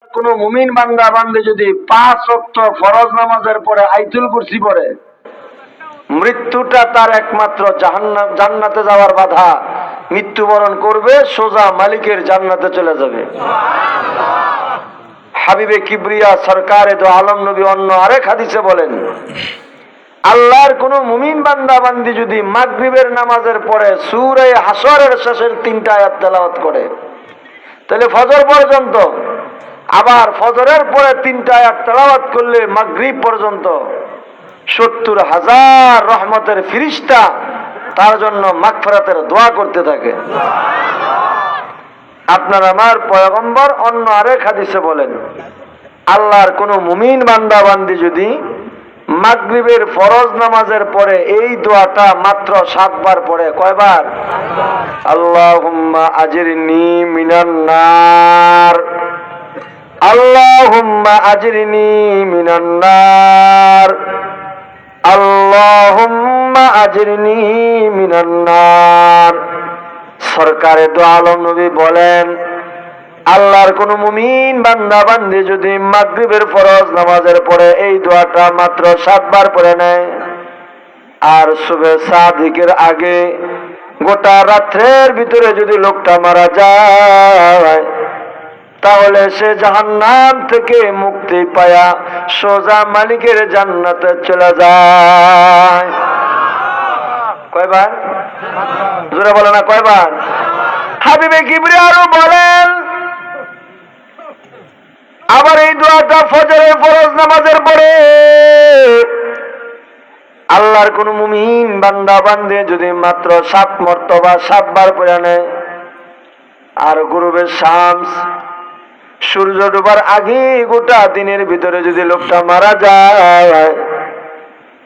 কোন মুমিন বান্দা বান্দে যদি 5 ওয়াক্ত ফরজ নামাজের পরে আয়াতুল কুরসি পড়ে, মৃত্যুটা তার একমাত্র জান্নাতে যাওয়ার বাধা। মৃত্যুবরণ করবে, সোজা মালিকের জান্নাতে চলে যাবে। হাবিবে কিবরিয়া সরকারে দো আলম নবী অন্য আরেক হাদিসে বলেন, আল্লাহর কোন মুমিন বান্দা বান্দি যদি মাগরিবের নামাজের পরে সূরা হাসরের শেষের 3টা আয়াত তেলাওয়াত করে, তাহলে ফজর পর্যন্ত, আবার ফজরের পরে 3টা আয়াত তেলাওয়াত করলে মাগরিব পর্যন্ত 70,000 রহমতের ফেরেশতা তার জন্য মাগফিরাতের দোয়া করতে থাকে। আপনার আমার পয়গম্বর অন্য আরেক হাদিসে বলেন, আল্লাহর কোন মুমিন বান্দা বান্দি যদি মাগরিবের ফরজ নামাজের পরে এই দোয়াটা মাত্র 7 বার পড়ে, কয়বার? আল্লাহুম্মা আজরিনি মিনান নার, আল্লাহুম্মা আজরিনি মিনান নার, আল্লাহুম্মা আজরিনি মিনান নার। সরকারে দো আলম নবী বলেন, আল্লাহর কোন মুমিন বান্দা বান্দি যদি মাগরিবের ফরজ নামাজের পরে এই দোয়াটা মাত্র 7 বার পড়ে নেয়, আর সুবহে সাদিকের আগে গোটা রাত্রের ভিতরে যদি লোকটা মারা যায়, তাহলে সে জাহান্নাম থেকে মুক্তি পায়া সোজা মালিকের জান্নাতে চলে যায়। কয়বার? জোরে বলে না, কয়বার? হাবিবে কিবরিয়া আরো বলেন, আবার এই দোয়াটা ফজরের ফরজ নামাজের পরে আল্লাহর কোন মুমিন বান্দা বান্দে যদি মাত্র 7 মর্তবা 7 বার পড়ে নেয়, আর গুরুবে শামস সূর্য ডোবার আগে গোটা দিনের ভিতরে যদি লোকটা মারা যায়,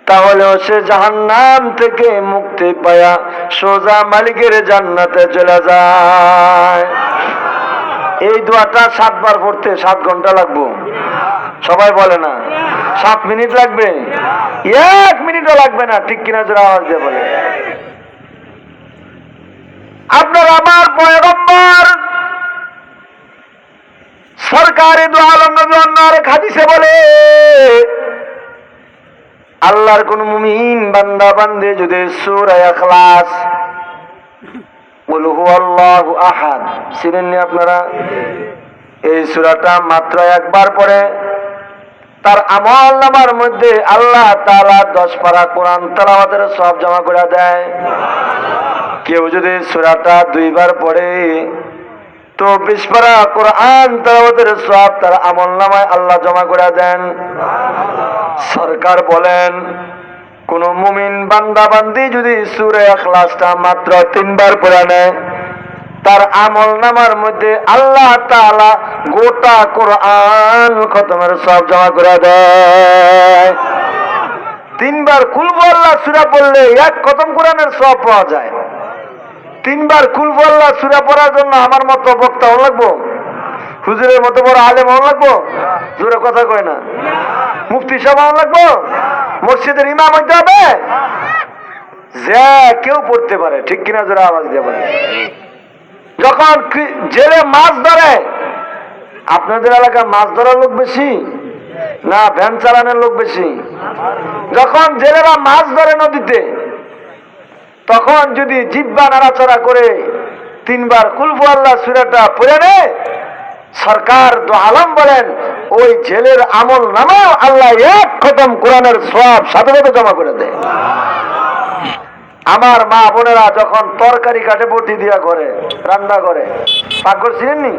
তাহলেও সে জাহান্নাম থেকে মুক্তি পায়া সোজা মালিকের জান্নাতে চলে যায়। এই দোয়াটা 7 বার পড়তে 7 ঘন্টা লাগবে? সবাই বলে না। 7 মিনিট লাগবে? 1 মিনিটও লাগবে না। ঠিক কিনা জোরে আওয়াজ দিয়ে বলে। আপনার আমার পয়গম্বর সরকারে দো আলম নবী অন্য আরেক হাদিসে বলে, আল্লাহর কোন মুমিন বান্দা বান্দে যদি সূরা ইখলাস কুল হুয়াল্লাহু আহাদ, শুনেননি আপনারা? এই সূরাটা মাত্র 1 বার পড়ে, তার আমল নামার মধ্যে আল্লাহ তাআলা 10 পারা কোরআন তেলাওয়াতের সওয়াব জমা করে দেয়। কেউ যদি সূরাটা 2 বার পড়ে, তো 20 পারা কোরআন তেলাওয়াতের সওয়াব তার আমল নামায় আল্লাহ জমা করে দেন। সরকার বলেন, কোন মুমিন বান্দা বান্দি যদি সূরা ইখলাসটা মাত্র 3 বার পড়ে নেয়, তার আমল নামার মধ্যে আল্লাহ তাআলা গোটা কোরআন খতমের সওয়াব জমা করে দেয়। 3 বার কুল হুয়াল্লাহ সূরা পড়লে 1 খতম কোরআনের সওয়াব পাওয়া যায়। 3 বার কুল হুয়াল্লাহ সূরা পড়ার জন্য আমার মতো বক্তা হওয়া লাগবো? হুজুরের মতো বড় আলেম হওয়া লাগবো? জোরে কথা কয় না। মুফতি সাহেব হওয়া লাগবো? মসজিদের ইমাম হইতে হবে? যে কেউ পড়তে পারে। ঠিক কিনা জোরে আওয়াজ দিয়ে বলে। যখন জেলে মাছ ধরে, আপনাদের এলাকায় মাছ ধরার লোক বেশি না ভ্যান চালানোর লোক বেশি? যখন জেলেরা মাছ ধরে নদীতে, তখন যদি জিহ্বা নাড়াচাড়া করে 3 বার কুল হুয়াল্লাহ সূরাটা পড়ে নেয়, সরকার দো আলম বলেন, ওই জেলের আমল নামাও আল্লাহ 1 খতম কোরআনের সওয়াব সাথে সাথে জমা করে দেয়। আমার মা বোনেরা যখন তরকারি কাটে বটি দিয়া করে, রান্না করে, পাকঘর ছিলেননি,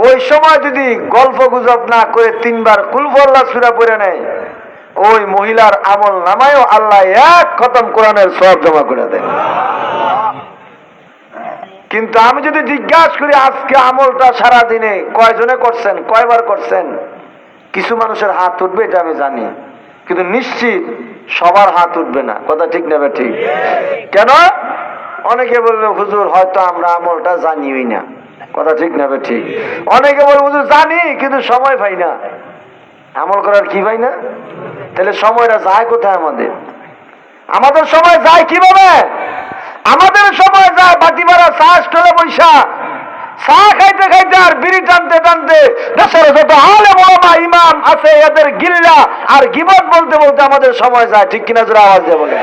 ওই সময় যদি গল্প গুজব না করে 3 বার কুল হুয়াল্লাহ সূরা পড়ে নেয়, ওই মহিলার আমল নামায়ও আল্লাহ 1 খতম কোরআনের সওয়াব জমা করে দেয়। কিন্তু আমি যদি জিজ্ঞাসা করি, আজকে আমলটা সারা দিনে কয়জনে করছেন, কয়বার করছেন, কিছু মানুষের হাত উঠবে, এটা আমি জানি, কিন্তু নিশ্চিত সবার হাত উঠবে না। কথা ঠিক নেবে? ঠিক। কেন? অনেকে বলবে, হুজুর হয়তো আমরা আমলটা জানিই না। কথা ঠিক নেবে? ঠিক। অনেকে বলবে, হুজুর জানি কিন্তু সময় পাই না। আমল করার কি পাই না? তাহলে সময়টা যায় কোথায়? আমাদের সময় যায় কিভাবে? আমাদের সময় যায় বাটি ভাড়া চা স্টলে বৈশা চা খাইতে খাইতে আর বিড়ি টানতে টানতে দেশের যত আলেম ওলামা ইমাম আছে এদের গিল্লা আর গিবত বলতে বলতে আমাদের সময় যায়, ঠিক কিনা জোরে আওয়াজ দিয়ে বলে।